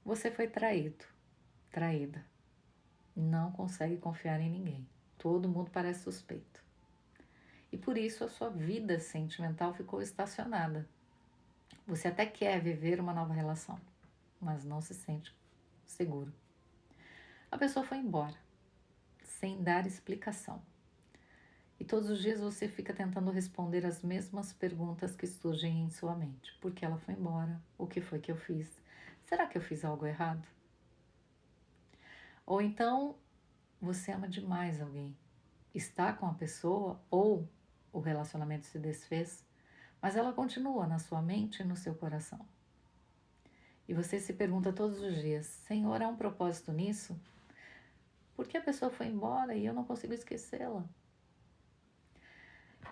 Você foi traído, traída. Não consegue confiar em ninguém. Todo mundo parece suspeito. E por isso a sua vida sentimental ficou estacionada. Você até quer viver uma nova relação, mas não se sente seguro. A pessoa foi embora, sem dar explicação. E todos os dias você fica tentando responder as mesmas perguntas que surgem em sua mente. Por que ela foi embora? O que foi que eu fiz? Será que eu fiz algo errado? Ou então você ama demais alguém, está com a pessoa ou o relacionamento se desfez, mas ela continua na sua mente e no seu coração. E você se pergunta todos os dias: Senhor, há um propósito nisso? Por que a pessoa foi embora e eu não consigo esquecê-la?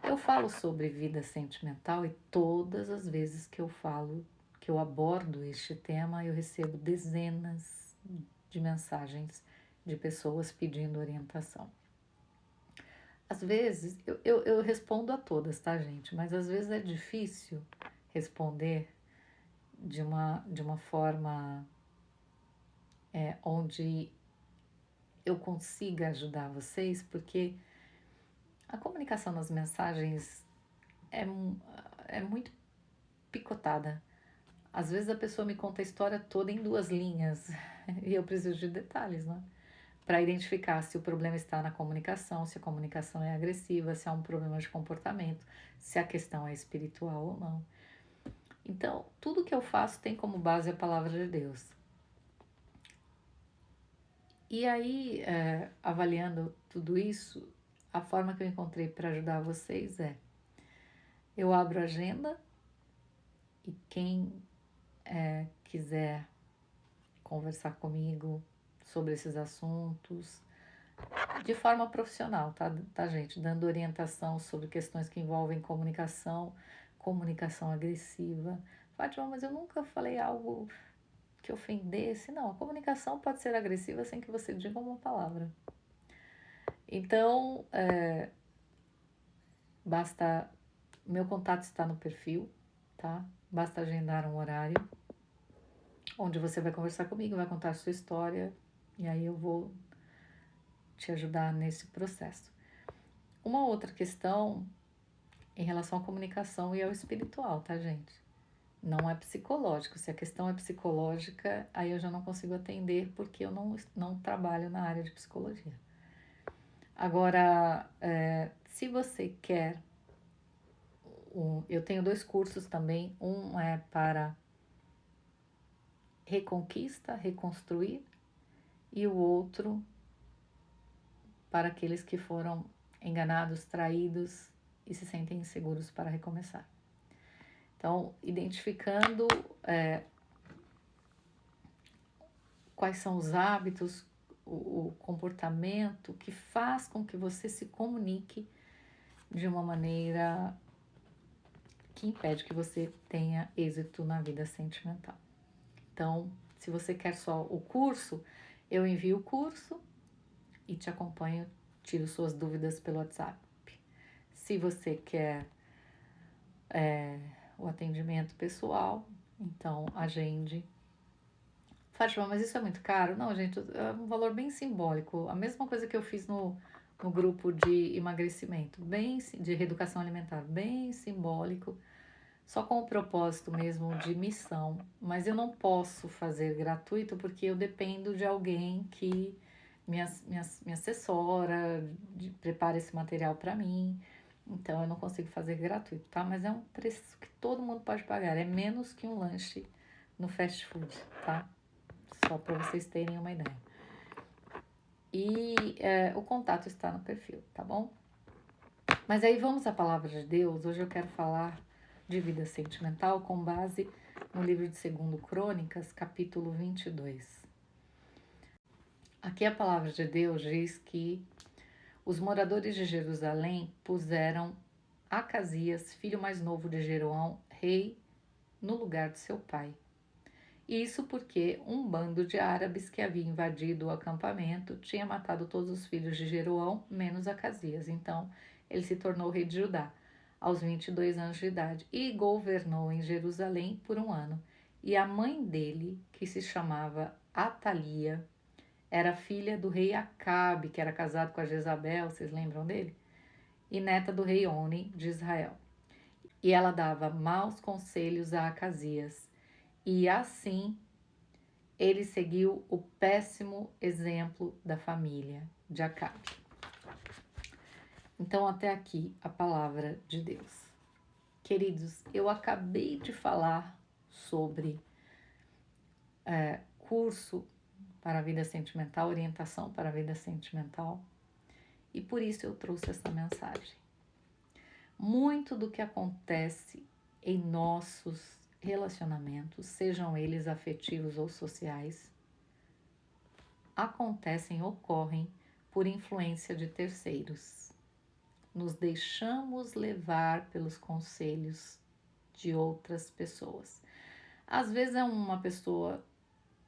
Eu falo sobre vida sentimental e todas as vezes que eu falo, que eu abordo este tema, eu recebo dezenas de mensagens de pessoas pedindo orientação. Às vezes, eu respondo a todas, tá, gente? Mas às vezes é difícil responder de uma forma onde eu consiga ajudar vocês, porque a comunicação nas mensagens é, é muito picotada. Às vezes a pessoa me conta a história toda em 2 linhas e eu preciso de detalhes, né? Para identificar se o problema está na comunicação, se a comunicação é agressiva, se há um problema de comportamento, se a questão é espiritual ou não. Então, tudo que eu faço tem como base a palavra de Deus. E aí, avaliando tudo isso, a forma que eu encontrei para ajudar vocês é: eu abro a agenda e quem quiser conversar comigo sobre esses assuntos, de forma profissional, tá, gente? Dando orientação sobre questões que envolvem comunicação, comunicação agressiva. Fátima, mas eu nunca falei algo que ofendesse. Não, a comunicação pode ser agressiva sem que você diga uma palavra. Então, basta... Meu contato está no perfil, tá? Basta agendar um horário onde você vai conversar comigo, vai contar a sua história e aí eu vou te ajudar nesse processo. Uma outra questão em relação à comunicação e ao espiritual, tá, gente? Não é psicológico. Se a questão é psicológica, aí eu já não consigo atender porque eu não trabalho na área de psicologia. Agora, se você quer, eu tenho 2 cursos também. Um é para reconquista, reconstruir, e o outro para aqueles que foram enganados, traídos e se sentem inseguros para recomeçar. Então, identificando quais são os hábitos, o comportamento que faz com que você se comunique de uma maneira que impede que você tenha êxito na vida sentimental. Então, se você quer só o curso, eu envio o curso e te acompanho, tiro suas dúvidas pelo WhatsApp. Se você quer o atendimento pessoal, então agende. Fátima, mas isso é muito caro? Não, gente, é um valor bem simbólico. A mesma coisa que eu fiz no grupo de emagrecimento, de reeducação alimentar, bem simbólico, só com o propósito mesmo de missão. Mas eu não posso fazer gratuito porque eu dependo de alguém que me assessora, prepara esse material para mim. Então eu não consigo fazer gratuito, tá? Mas é um preço que todo mundo pode pagar. É menos que um lanche no fast food, tá? Só para vocês terem uma ideia. E o contato está no perfil, tá bom? Mas aí vamos à palavra de Deus. Hoje eu quero falar de vida sentimental com base no livro de 2 Crônicas, capítulo 22. Aqui a palavra de Deus diz que os moradores de Jerusalém puseram Acasias, filho mais novo de Jeroão, rei no lugar de seu pai. Isso porque um bando de árabes que havia invadido o acampamento tinha matado todos os filhos de Jeroão, menos Acasias. Então, ele se tornou rei de Judá aos 22 anos de idade e governou em Jerusalém por 1 ano. E a mãe dele, que se chamava Atalia, era filha do rei Acabe, que era casado com a Jezabel, vocês lembram dele? E neta do rei Oni de Israel. E ela dava maus conselhos a Acasias. E assim ele seguiu o péssimo exemplo da família de Acabe. Então, até aqui a palavra de Deus. Queridos, eu acabei de falar sobre curso para a vida sentimental, orientação para a vida sentimental, e por isso eu trouxe essa mensagem. Muito do que acontece em nossos relacionamentos, sejam eles afetivos ou sociais, ocorrem por influência de terceiros. Nos deixamos levar pelos conselhos de outras pessoas. Às vezes é uma pessoa,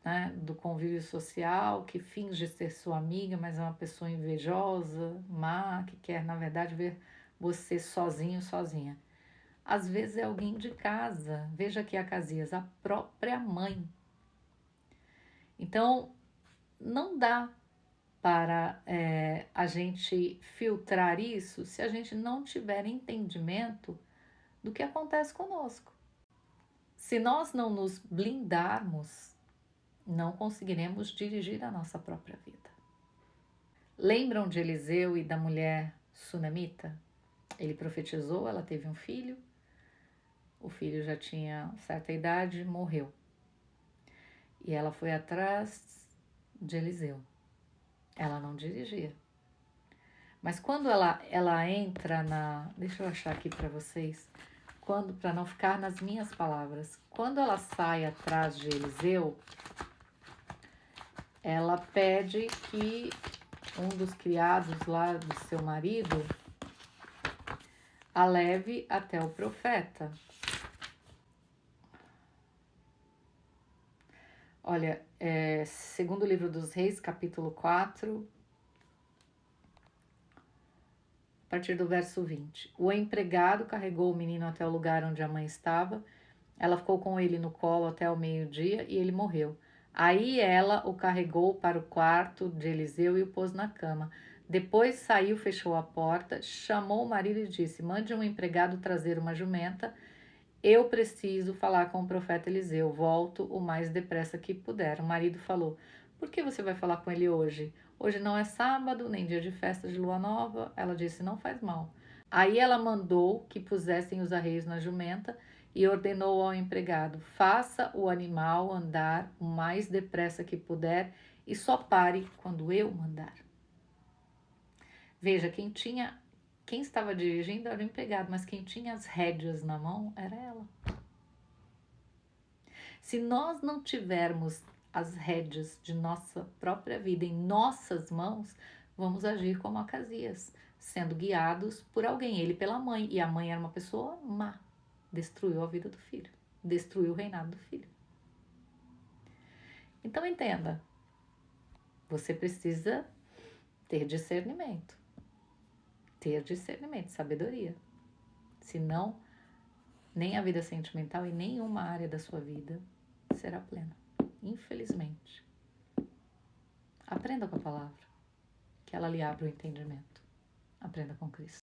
né, do convívio social que finge ser sua amiga, mas é uma pessoa invejosa, má, que quer, na verdade, ver você sozinho, sozinha. Às vezes é alguém de casa. Veja aqui Acasias, a própria mãe. Então, não dá para a gente filtrar isso se a gente não tiver entendimento do que acontece conosco. Se nós não nos blindarmos, não conseguiremos dirigir a nossa própria vida. Lembram de Eliseu e da mulher sunamita? Ele profetizou, ela teve um filho, o filho já tinha certa idade, morreu. E ela foi atrás de Eliseu. Ela não dirigia. Mas quando ela entra na... Deixa eu achar aqui para vocês. Para não ficar nas minhas palavras. Quando ela sai atrás de Eliseu, ela pede que um dos criados lá do seu marido a leve até o profeta. Olha, segundo o livro dos Reis, capítulo 4, a partir do verso 20. O empregado carregou o menino até o lugar onde a mãe estava. Ela ficou com ele no colo até o meio-dia e ele morreu. Aí ela o carregou para o quarto de Eliseu e o pôs na cama. Depois saiu, fechou a porta, chamou o marido e disse: mande um empregado trazer uma jumenta. Eu preciso falar com o profeta Eliseu. Volto o mais depressa que puder. O marido falou: por que você vai falar com ele hoje? Hoje não é sábado, nem dia de festa de lua nova. Ela disse: não faz mal. Aí ela mandou que pusessem os arreios na jumenta e ordenou ao empregado: faça o animal andar o mais depressa que puder e só pare quando eu mandar. Veja, quem estava dirigindo era o empregado, mas quem tinha as rédeas na mão era ela. Se nós não tivermos as rédeas de nossa própria vida em nossas mãos, vamos agir como Acasias, sendo guiados por alguém, ele pela mãe. E a mãe era uma pessoa má, destruiu a vida do filho, destruiu o reinado do filho. Então entenda, você precisa ter discernimento, sabedoria. Senão, nem a vida sentimental e nenhuma área da sua vida será plena, infelizmente. Aprenda com a palavra, que ela lhe abra o entendimento. Aprenda com Cristo.